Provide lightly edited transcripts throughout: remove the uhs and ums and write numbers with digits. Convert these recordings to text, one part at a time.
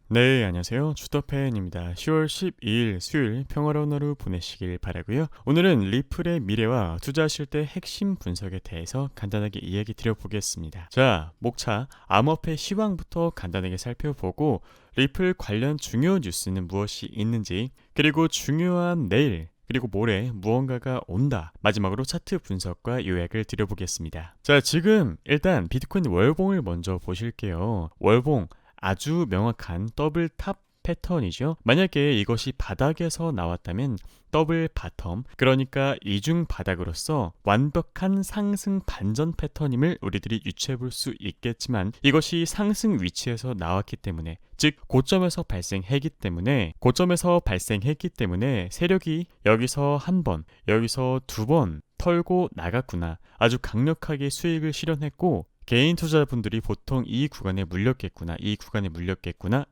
네, 안녕하세요. 주더팬입니다. 10월 12일 수요일 평화로운 하루 보내시길 바라고요. 오늘은 리플의 미래와 투자하실 때 핵심 분석에 대해서 간단하게 이야기 드려보겠습니다. 자, 목차 암호화폐 시황부터 간단하게 살펴보고 리플 관련 중요 뉴스는 무엇이 있는지, 그리고 중요한 내일 그리고 모레 무언가가 온다. 마지막으로 차트 분석과 요약을 드려보겠습니다. 자, 지금 일단 비트코인 월봉을 먼저 보실게요. 월봉 아주 명확한 더블 탑 패턴이죠. 만약에 이것이 바닥에서 나왔다면 더블 바텀, 그러니까 이중 바닥으로서 완벽한 상승 반전 패턴임을 우리들이 유추해 볼 수 있겠지만, 이것이 상승 위치에서 나왔기 때문에, 즉 고점에서 발생했기 때문에 세력이 여기서 한 번, 여기서 두 번 털고 나갔구나, 아주 강력하게 수익을 실현했고, 개인 투자분들이 보통 이 구간에 물렸겠구나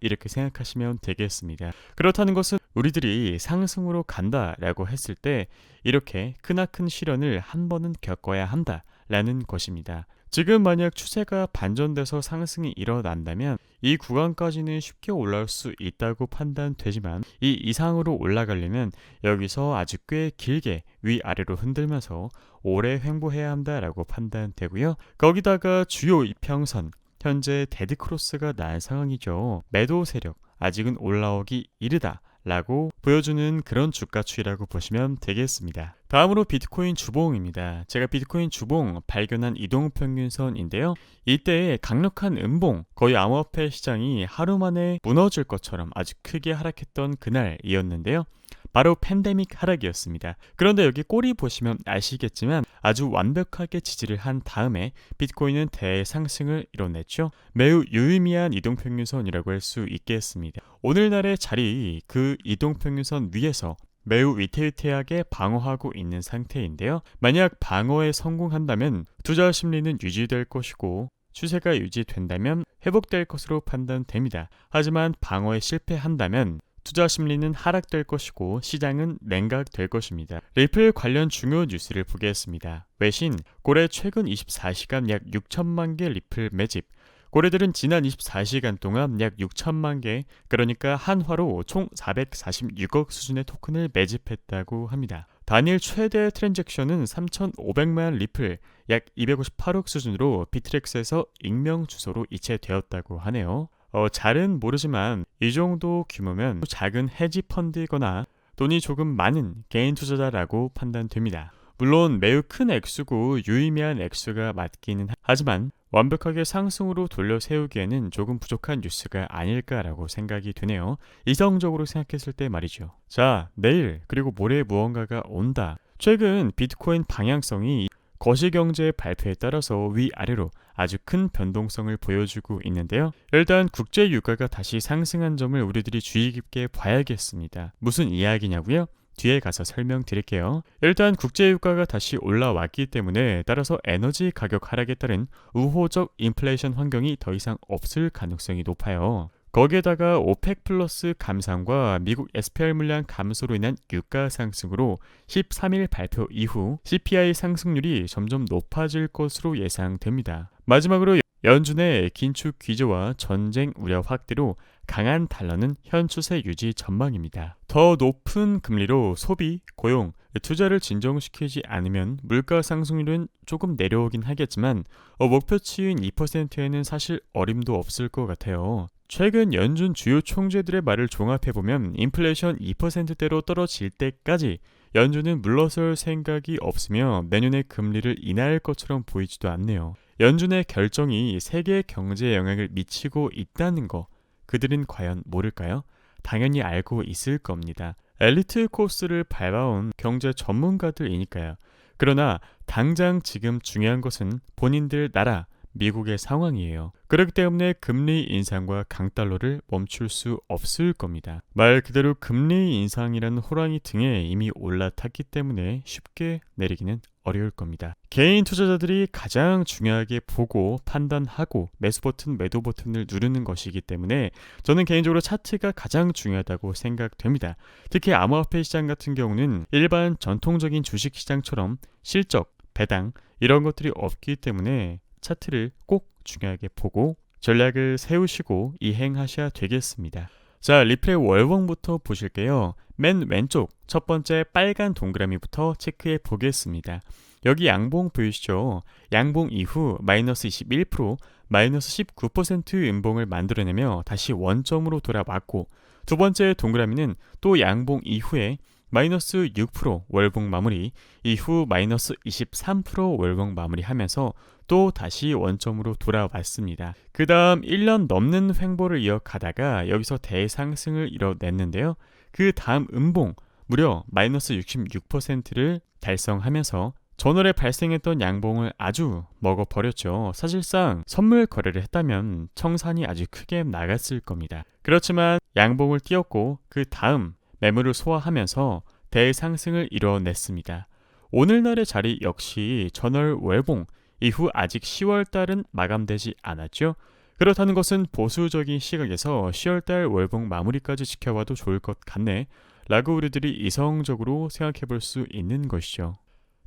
이렇게 생각하시면 되겠습니다. 그렇다는 것은 우리들이 상승으로 간다라고 했을 때 이렇게 크나큰 시련을 한 번은 겪어야 한다라는 것입니다. 지금 만약 추세가 반전돼서 상승이 일어난다면 이 구간까지는 쉽게 올라올 수 있다고 판단되지만, 이 이상으로 올라가려면 여기서 아주 꽤 길게 위아래로 흔들면서 오래 횡보해야 한다라고 판단되고요. 거기다가 주요 이평선, 현재 데드크로스가 난 상황이죠. 매도 세력 아직은 올라오기 이르다 라고 보여주는 그런 주가 추이라고 보시면 되겠습니다. 다음으로 비트코인 주봉입니다. 제가 비트코인 주봉 발견한 이동평균선인데요. 이때 강력한 음봉, 거의 암호화폐 시장이 하루 만에 무너질 것처럼 아주 크게 하락했던 그날이었는데요. 바로 팬데믹 하락이었습니다. 그런데 여기 꼬리 보시면 아시겠지만 아주 완벽하게 지지를 한 다음에 비트코인은 대상승을 이뤄냈죠. 매우 유의미한 이동평균선이라고 할 수 있겠습니다. 오늘날의 자리, 그 이동평균선 위에서 매우 위태위태하게 방어하고 있는 상태인데요. 만약 방어에 성공한다면 투자 심리는 유지될 것이고, 추세가 유지된다면 회복될 것으로 판단됩니다. 하지만 방어에 실패한다면 투자 심리는 하락될 것이고 시장은 냉각될 것입니다. 리플 관련 중요 뉴스를 보겠습니다. 외신, 고래 최근 24시간 약 6천만 개 리플 매집. 고래들은 지난 24시간 동안 약 6천만 개, 그러니까 한화로 총 446억 수준의 토큰을 매집했다고 합니다. 단일 최대 트랜잭션은 3,500만 리플, 약 258억 수준으로 비트렉스에서 익명 주소로 이체되었다고 하네요. 잘은 모르지만 이 정도 규모면 작은 헤지 펀드이거나 돈이 조금 많은 개인 투자자라고 판단됩니다. 물론 매우 큰 액수고 유의미한 액수가 맞기는 하지만 완벽하게 상승으로 돌려 세우기에는 조금 부족한 뉴스가 아닐까라고 생각이 되네요. 이성적으로 생각했을 때 말이죠. 자, 내일 그리고 모레 무언가가 온다. 최근 비트코인 방향성이 거시경제 발표에 따라서 위아래로 아주 큰 변동성을 보여주고 있는데요. 일단 국제 유가가 다시 상승한 점을 우리들이 주의 깊게 봐야겠습니다. 무슨 이야기냐고요? 뒤에 가서 설명드릴게요. 일단 국제 유가가 다시 올라왔기 때문에, 따라서 에너지 가격 하락에 따른 우호적 인플레이션 환경이 더 이상 없을 가능성이 높아요. 거기에다가 오펙 플러스 감산과 미국 SPR 물량 감소로 인한 유가 상승으로 13일 발표 이후 CPI 상승률이 점점 높아질 것으로 예상됩니다. 마지막으로 연준의 긴축 기조와 전쟁 우려 확대로 강한 달러는 현 추세 유지 전망입니다. 더 높은 금리로 소비, 고용, 투자를 진정시키지 않으면 물가 상승률은 조금 내려오긴 하겠지만 목표치인 2%에는 사실 어림도 없을 것 같아요. 최근 연준 주요 총재들의 말을 종합해보면 인플레이션 2%대로 떨어질 때까지 연준은 물러설 생각이 없으며 내년에 금리를 인하할 것처럼 보이지도 않네요. 연준의 결정이 세계 경제에 영향을 미치고 있다는 거 그들은 과연 모를까요? 당연히 알고 있을 겁니다. 엘리트 코스를 밟아온 경제 전문가들이니까요. 그러나 당장 지금 중요한 것은 본인들 나라 미국의 상황이에요. 그렇기 때문에 금리 인상과 강달러를 멈출 수 없을 겁니다. 말 그대로 금리 인상이라는 호랑이 등에 이미 올라탔기 때문에 쉽게 내리기는 어려울 겁니다. 개인 투자자들이 가장 중요하게 보고 판단하고 매수 버튼, 매도 버튼을 누르는 것이기 때문에 저는 개인적으로 차트가 가장 중요하다고 생각됩니다. 특히 암호화폐 시장 같은 경우는 일반 전통적인 주식시장처럼 실적, 배당 이런 것들이 없기 때문에 차트를 꼭 중요하게 보고 전략을 세우시고 이행하셔야 되겠습니다. 자, 리플의 월봉부터 보실게요. 맨 왼쪽 첫 번째 빨간 동그라미부터 체크해 보겠습니다. 여기 양봉 보이시죠? 양봉 이후 마이너스 21%, 마이너스 19% 음봉을 만들어내며 다시 원점으로 돌아왔고, 두 번째 동그라미는 또 양봉 이후에 마이너스 6% 월봉 마무리, 이후 마이너스 23% 월봉 마무리 하면서 또 다시 원점으로 돌아왔습니다. 그 다음 1년 넘는 횡보를 이어가다가 여기서 대상승을 이뤄냈는데요. 그 다음 음봉 무려 마이너스 66%를 달성하면서 전월에 발생했던 양봉을 아주 먹어버렸죠. 사실상 선물 거래를 했다면 청산이 아주 크게 나갔을 겁니다. 그렇지만 양봉을 띄웠고 그 다음 매물을 소화하면서 대상승을 이뤄냈습니다. 오늘날의 자리 역시 전월 월봉 이후 아직 10월달은 마감되지 않았죠. 그렇다는 것은 보수적인 시각에서 10월달 월봉 마무리까지 지켜봐도 좋을 것 같네 라고 우리들이 이성적으로 생각해 볼 수 있는 것이죠.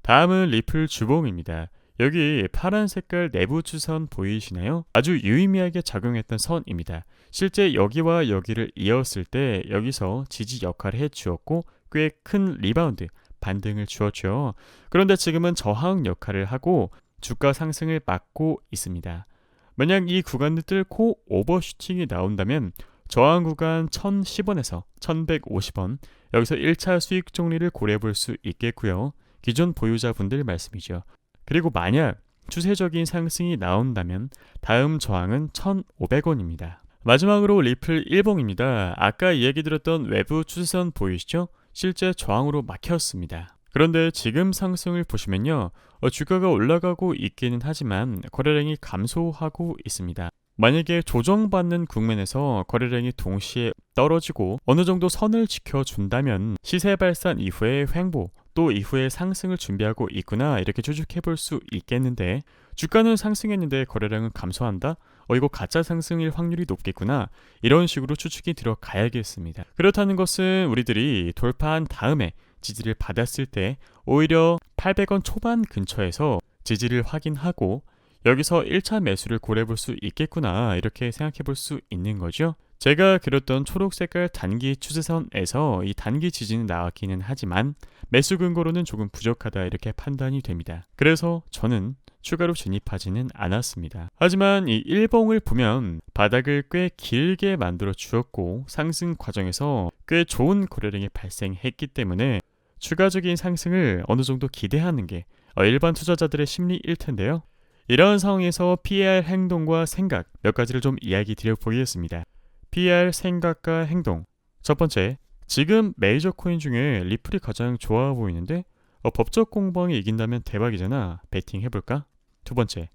다음은 리플 주봉입니다. 여기 파란 색깔 내부 추선 보이시나요? 아주 유의미하게 작용했던 선입니다. 실제 여기와 여기를 이었을 때 여기서 지지 역할을 해주었고 꽤 큰 리바운드, 반등을 주었죠. 그런데 지금은 저항 역할을 하고 주가 상승을 막고 있습니다. 만약 이 구간을 뚫고 오버슈팅이 나온다면 저항 구간 1010원에서 1150원, 여기서 1차 수익 정리를 고려해 볼 수 있겠고요. 기존 보유자분들 말씀이죠. 그리고 만약 추세적인 상승이 나온다면 다음 저항은 1,500원입니다. 마지막으로 리플 일봉입니다. 아까 이야기 드렸던 외부 추세선 보이시죠? 실제 저항으로 막혔습니다. 그런데 지금 상승을 보시면요. 주가가 올라가고 있기는 하지만 거래량이 감소하고 있습니다. 만약에 조정받는 국면에서 거래량이 동시에 떨어지고 어느 정도 선을 지켜준다면 시세 발산 이후에 횡보 또 이후에 상승을 준비하고 있구나 이렇게 추측해 볼 수 있겠는데 주가는 상승했는데 거래량은 감소한다? 이거 가짜 상승일 확률이 높겠구나 이런 식으로 추측이 들어가야겠습니다. 그렇다는 것은 우리들이 돌파한 다음에 지지를 받았을 때 오히려 800원 초반 근처에서 지지를 확인하고 여기서 1차 매수를 고려해 볼 수 있겠구나 이렇게 생각해 볼 수 있는 거죠. 제가 그렸던 초록색깔 단기 추세선에서 이 단기 지지는 나왔기는 하지만 매수 근거로는 조금 부족하다 이렇게 판단이 됩니다. 그래서 저는 추가로 진입하지는 않았습니다. 하지만 이 일봉을 보면 바닥을 꽤 길게 만들어 주었고 상승 과정에서 꽤 좋은 거래량이 발생했기 때문에 추가적인 상승을 어느 정도 기대하는 게 일반 투자자들의 심리일 텐데요. 이런 상황에서 PER 행동과 생각 몇 가지를 좀 이야기 드려 보겠습니다. PER 생각과 행동. 첫 번째, 지금 메이저 코인 중에 리플이 가장 좋아 보이는데 법적 공방이 이긴다면 대박이잖아. 베팅 해볼까? 두 번째,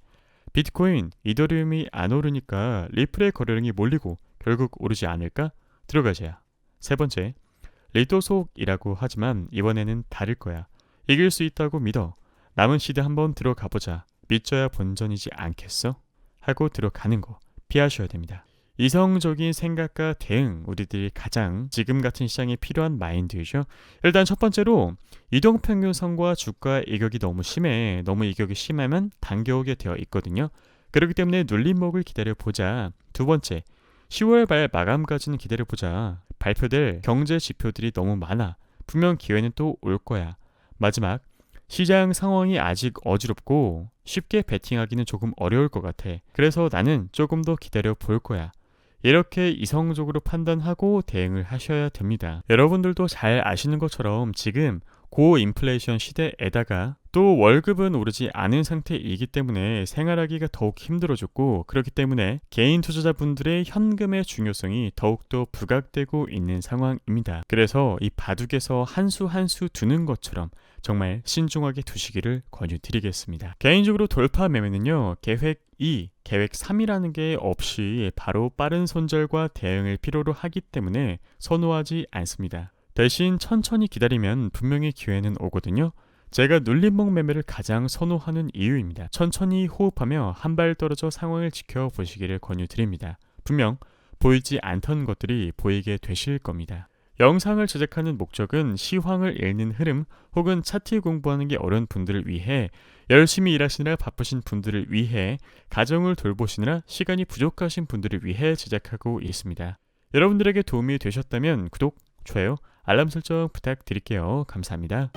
비트코인, 이더리움이 안 오르니까 리플의 거래량이 몰리고 결국 오르지 않을까? 들어가자. 세 번째, 리토속이라고 하지만 이번에는 다를 거야. 이길 수 있다고 믿어. 남은 시대 한번 들어가 보자. 믿져야 본전이지 않겠어? 하고 들어가는 거 피하셔야 됩니다. 이성적인 생각과 대응, 우리들이 가장 지금 같은 시장에 필요한 마인드이죠. 일단 첫 번째로 이동평균선과 주가 이격이 너무 심해. 너무 이격이 심하면 당겨오게 되어 있거든요. 그렇기 때문에 눌림목을 기다려보자. 두 번째, 10월 말 마감까지는 기다려보자. 발표될 경제 지표들이 너무 많아. 분명 기회는 또 올 거야. 마지막, 시장 상황이 아직 어지럽고 쉽게 베팅하기는 조금 어려울 것 같아. 그래서 나는 조금 더 기다려 볼 거야. 이렇게 이성적으로 판단하고 대응을 하셔야 됩니다. 여러분들도 잘 아시는 것처럼 지금 고인플레이션 시대에다가 또 월급은 오르지 않은 상태이기 때문에 생활하기가 더욱 힘들어졌고 그렇기 때문에 개인 투자자분들의 현금의 중요성이 더욱더 부각되고 있는 상황입니다. 그래서 이 바둑에서 한 수 한 수 두는 것처럼 정말 신중하게 두시기를 권유드리겠습니다. 개인적으로 돌파 매매는요, 계획 2, 계획 3이라는 게 없이 바로 빠른 손절과 대응을 필요로 하기 때문에 선호하지 않습니다. 대신 천천히 기다리면 분명히 기회는 오거든요. 제가 눌림목 매매를 가장 선호하는 이유입니다. 천천히 호흡하며 한 발 떨어져 상황을 지켜보시기를 권유드립니다. 분명 보이지 않던 것들이 보이게 되실 겁니다. 영상을 제작하는 목적은 시황을 읽는 흐름 혹은 차트 공부하는 게 어려운 분들을 위해, 열심히 일하시느라 바쁘신 분들을 위해, 가정을 돌보시느라 시간이 부족하신 분들을 위해 제작하고 있습니다. 여러분들에게 도움이 되셨다면 구독, 좋아요, 알람 설정 부탁드릴게요. 감사합니다.